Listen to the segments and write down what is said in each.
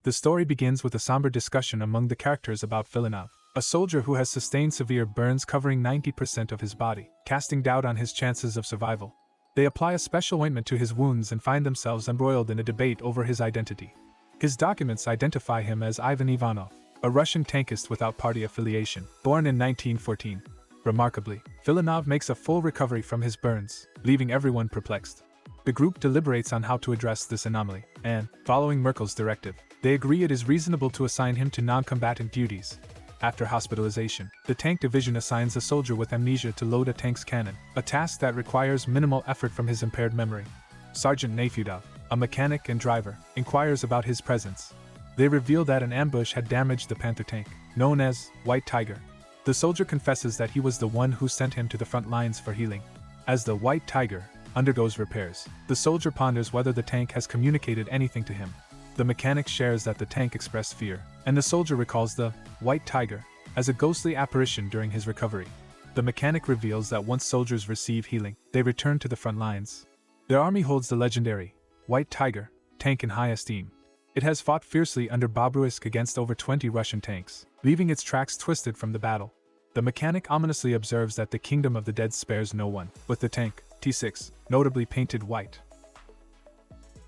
The story begins with a somber discussion among the characters about Naydenov, a soldier who has sustained severe burns covering 90% of his body, casting doubt on his chances of survival. They apply a special ointment to his wounds and find themselves embroiled in a debate over his identity. His documents identify him as Ivan Ivanov, a Russian tankist without party affiliation, born in 1914. Remarkably, Naydenov makes a full recovery from his burns, leaving everyone perplexed. The group deliberates on how to address this anomaly, and, following Merkel's directive, they agree it is reasonable to assign him to non-combatant duties. After hospitalization, the tank division assigns a soldier with amnesia to load a tank's cannon, a task that requires minimal effort from his impaired memory. Sergeant Naydenov, a mechanic and driver, inquires about his presence. They reveal that an ambush had damaged the Panther tank, known as White Tiger. The soldier confesses that he was the one who sent him to the front lines for healing. As the White Tiger undergoes repairs, the soldier ponders whether the tank has communicated anything to him. The mechanic shares that the tank expressed fear, and the soldier recalls the White Tiger as a ghostly apparition during his recovery. The mechanic reveals that once soldiers receive healing, they return to the front lines. Their army holds the legendary White Tiger tank in high esteem. It has fought fiercely under Bobruisk against over 20 Russian tanks, leaving its tracks twisted from the battle. The mechanic ominously observes that the Kingdom of the Dead spares no one, with the tank, T6, notably painted white.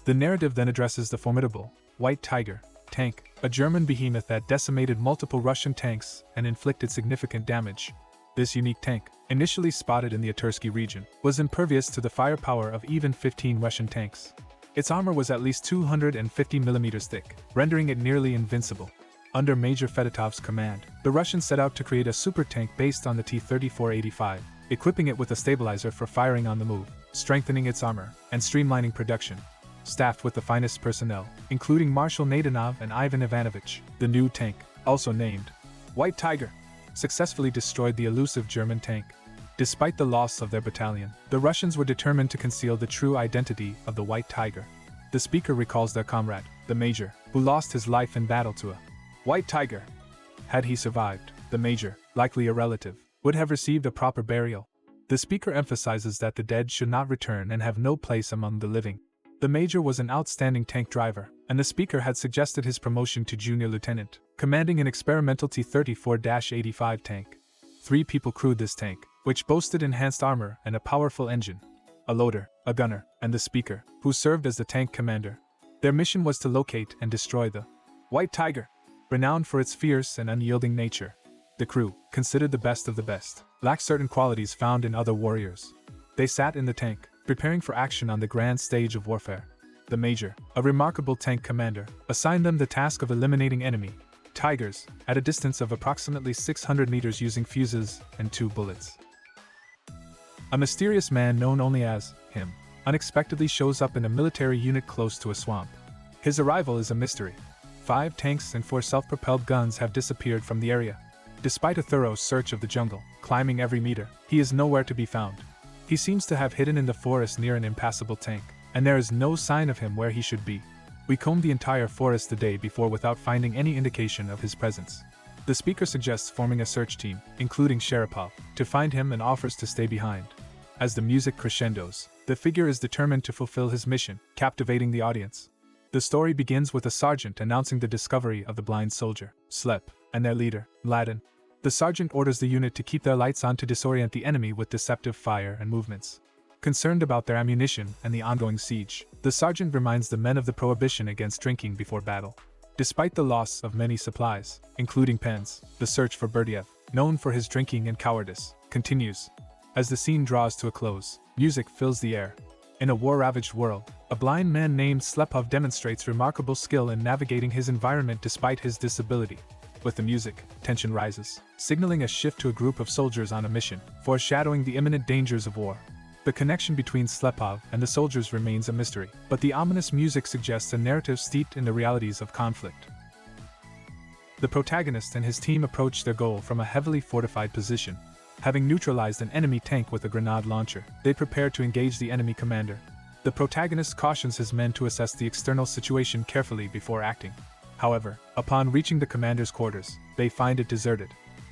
The narrative then addresses the formidable White Tiger tank, a German behemoth that decimated multiple Russian tanks and inflicted significant damage. This unique tank, initially spotted in the Otursky region, was impervious to the firepower of even 15 Russian tanks. Its armor was at least 250 mm thick, rendering it nearly invincible. Under Major Fedotov's command, the Russians set out to create a super tank based on the T-34-85, equipping it with a stabilizer for firing on the move, strengthening its armor, and streamlining production. Staffed with the finest personnel, including Marshal Naydenov and Ivan Ivanovich, the new tank, also named White Tiger, successfully destroyed the elusive German tank. Despite the loss of their battalion, the Russians were determined to conceal the true identity of the White Tiger. The speaker recalls their comrade, the Major, who lost his life in battle to a White Tiger. Had he survived, the Major, likely a relative, would have received a proper burial. The speaker emphasizes that the dead should not return and have no place among the living. The Major was an outstanding tank driver, and the speaker had suggested his promotion to junior lieutenant, commanding an experimental T-34-85 tank. 3 people crewed this tank, which boasted enhanced armor and a powerful engine. A loader, a gunner, and the speaker, who served as the tank commander. Their mission was to locate and destroy the White Tiger, renowned for its fierce and unyielding nature. The crew, considered the best of the best, lacked certain qualities found in other warriors. They sat in the tank, preparing for action on the grand stage of warfare. The Major, a remarkable tank commander, assigned them the task of eliminating enemy Tigers at a distance of approximately 600 meters using fuses and 2 bullets. A mysterious man known only as him unexpectedly shows up in a military unit close to a swamp. His arrival is a mystery. 5 tanks and 4 self-propelled guns have disappeared from the area. Despite a thorough search of the jungle, climbing every meter, he is nowhere to be found. He seems to have hidden in the forest near an impassable tank, and there is no sign of him where he should be. We combed the entire forest the day before without finding any indication of his presence. The speaker suggests forming a search team, including Sharapov, to find him and offers to stay behind. As the music crescendos, the figure is determined to fulfill his mission, captivating the audience. The story begins with a sergeant announcing the discovery of the blind soldier, Slep, and their leader, Mladen. The sergeant orders the unit to keep their lights on to disorient the enemy with deceptive fire and movements. Concerned about their ammunition and the ongoing siege, the sergeant reminds the men of the prohibition against drinking before battle. Despite the loss of many supplies, including pens, the search for Berdiev, known for his drinking and cowardice, continues. As the scene draws to a close, music fills the air. In a war-ravaged world, a blind man named Slepov demonstrates remarkable skill in navigating his environment despite his disability. With the music, tension rises, signaling a shift to a group of soldiers on a mission, foreshadowing the imminent dangers of war. The connection between Slepov and the soldiers remains a mystery, but the ominous music suggests a narrative steeped in the realities of conflict. The protagonist and his team approach their goal from a heavily fortified position. Having neutralized an enemy tank with a grenade launcher, they prepare to engage the enemy commander. The protagonist cautions his men to assess the external situation carefully before acting. However, upon reaching the commander's quarters, they find it deserted.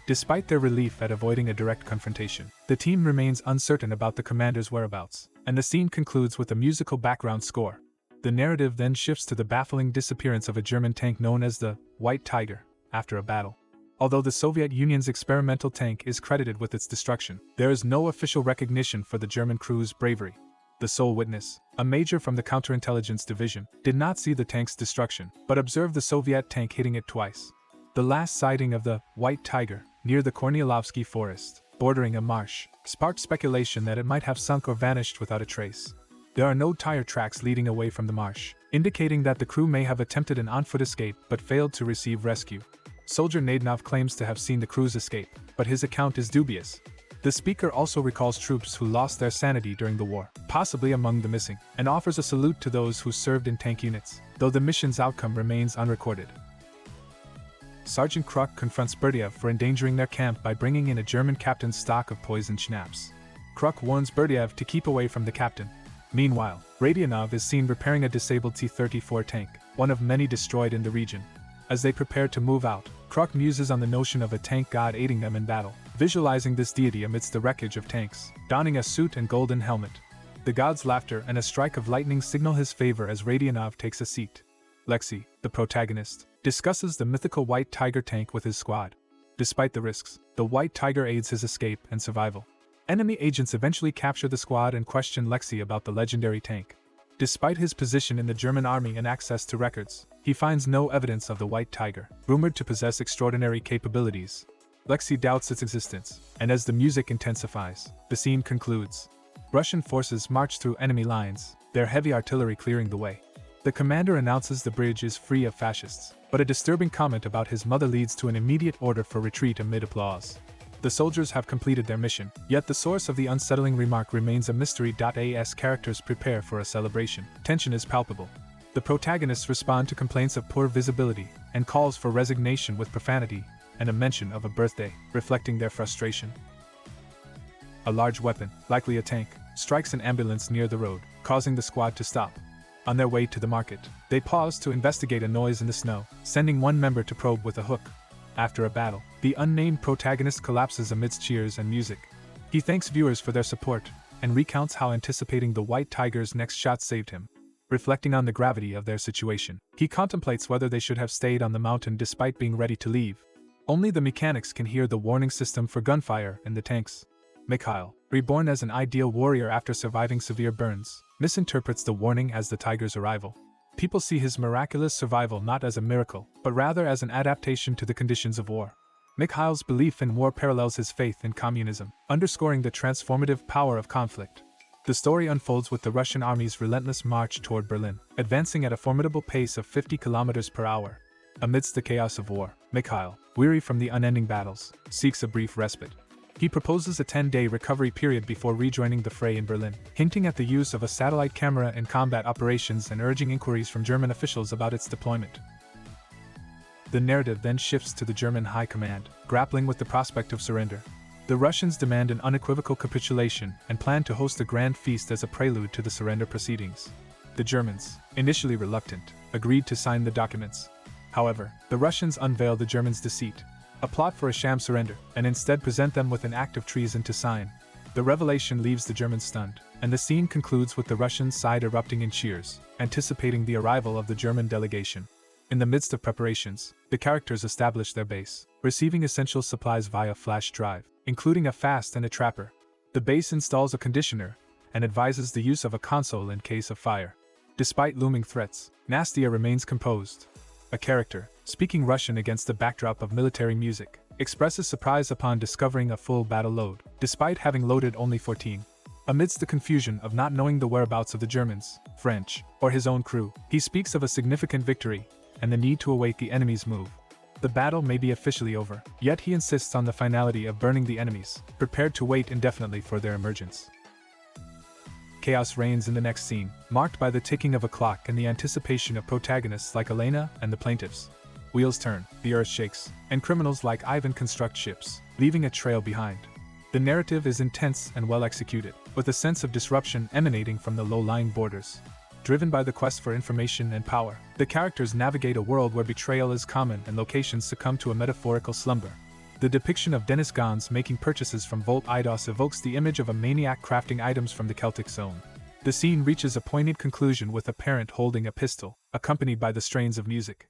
Despite their relief at avoiding a direct confrontation, the team remains uncertain about the commander's whereabouts, and the scene concludes with a musical background score. The narrative then shifts to the baffling disappearance of a German tank known as the White Tiger after a battle. Although the Soviet Union's experimental tank is credited with its destruction, there is no official recognition for the German crew's bravery. The sole witness, a major from the counterintelligence division, did not see the tank's destruction, but observed the Soviet tank hitting it twice. The last sighting of the White Tiger, near the Kornilovsky forest, bordering a marsh, sparked speculation that it might have sunk or vanished without a trace. There are no tire tracks leading away from the marsh, indicating that the crew may have attempted an on-foot escape but failed to receive rescue. Soldier Naydenov claims to have seen the crew's escape, but his account is dubious. The speaker also recalls troops who lost their sanity during the war, possibly among the missing, and offers a salute to those who served in tank units, though the mission's outcome remains unrecorded. Sergeant Kruk confronts Berdyaev for endangering their camp by bringing in a German captain's stock of poisoned schnapps. Kruk warns Berdyaev to keep away from the captain. Meanwhile, Naydenov is seen repairing a disabled T-34 tank, one of many destroyed in the region. As they prepare to move out, Kruk muses on the notion of a tank god aiding them in battle, visualizing this deity amidst the wreckage of tanks, donning a suit and golden helmet. The god's laughter and a strike of lightning signal his favor as Naydenov takes a seat. Lexi, the protagonist, discusses the mythical White Tiger tank with his squad. Despite the risks, the White Tiger aids his escape and survival. Enemy agents eventually capture the squad and question Lexi about the legendary tank. Despite his position in the German army and access to records, he finds no evidence of the White Tiger, rumored to possess extraordinary capabilities. Lexi doubts its existence, and as the music intensifies, the scene concludes. Russian forces march through enemy lines, their heavy artillery clearing the way. The commander announces the bridge is free of fascists, but a disturbing comment about his mother leads to an immediate order for retreat amid applause. The soldiers have completed their mission, yet the source of the unsettling remark remains a mystery. As characters prepare for a celebration, tension is palpable. The protagonists respond to complaints of poor visibility and calls for resignation with profanity and a mention of a birthday, reflecting their frustration. A large weapon, likely a tank, strikes an ambulance near the road, causing the squad to stop. On their way to the market, they pause to investigate a noise in the snow, sending one member to probe with a hook. After a battle, the unnamed protagonist collapses amidst cheers and music. He thanks viewers for their support and recounts how anticipating the White Tiger's next shot saved him. Reflecting on the gravity of their situation, he contemplates whether they should have stayed on the mountain despite being ready to leave. Only the mechanics can hear the warning system for gunfire in the tanks. Mikhail, reborn as an ideal warrior after surviving severe burns, misinterprets the warning as the tiger's arrival. People see his miraculous survival not as a miracle, but rather as an adaptation to the conditions of war. Mikhail's belief in war parallels his faith in communism, underscoring the transformative power of conflict. The story unfolds with the Russian army's relentless march toward Berlin, advancing at a formidable pace of 50 kilometers per hour. Amidst the chaos of war, Mikhail, weary from the unending battles, seeks a brief respite. He proposes a 10-day recovery period before rejoining the fray in Berlin, hinting at the use of a satellite camera in combat operations and urging inquiries from German officials about its deployment. The narrative then shifts to the German high command, grappling with the prospect of surrender. The Russians demand an unequivocal capitulation and plan to host a grand feast as a prelude to the surrender proceedings. The Germans, initially reluctant, agreed to sign the documents. However, the Russians unveil the Germans' deceit, a plot for a sham surrender, and instead present them with an act of treason to sign. The revelation leaves the Germans stunned, and the scene concludes with the Russian side erupting in cheers, anticipating the arrival of the German delegation. In the midst of preparations, the characters establish their base, receiving essential supplies via flash drive, including a fast and a trapper. The base installs a conditioner and advises the use of a console in case of fire. Despite looming threats, Nastia remains composed. A character, speaking Russian against the backdrop of military music, expresses surprise upon discovering a full battle load, despite having loaded only 14. Amidst the confusion of not knowing the whereabouts of the Germans, French, or his own crew, he speaks of a significant victory and the need to await the enemy's move. The battle may be officially over, yet he insists on the finality of burning the enemies, prepared to wait indefinitely for their emergence. Chaos reigns in the next scene, marked by the ticking of a clock and the anticipation of protagonists like Elena and the plaintiffs. Wheels turn, the earth shakes, and criminals like Ivan construct ships, leaving a trail behind. The narrative is intense and well executed, with a sense of disruption emanating from the low-lying borders. Driven by the quest for information and power, the characters navigate a world where betrayal is common and locations succumb to a metaphorical slumber. The depiction of Denis Gans making purchases from Volt Eidos evokes the image of a maniac crafting items from the Celtic zone. The scene reaches a poignant conclusion with a parent holding a pistol, accompanied by the strains of music.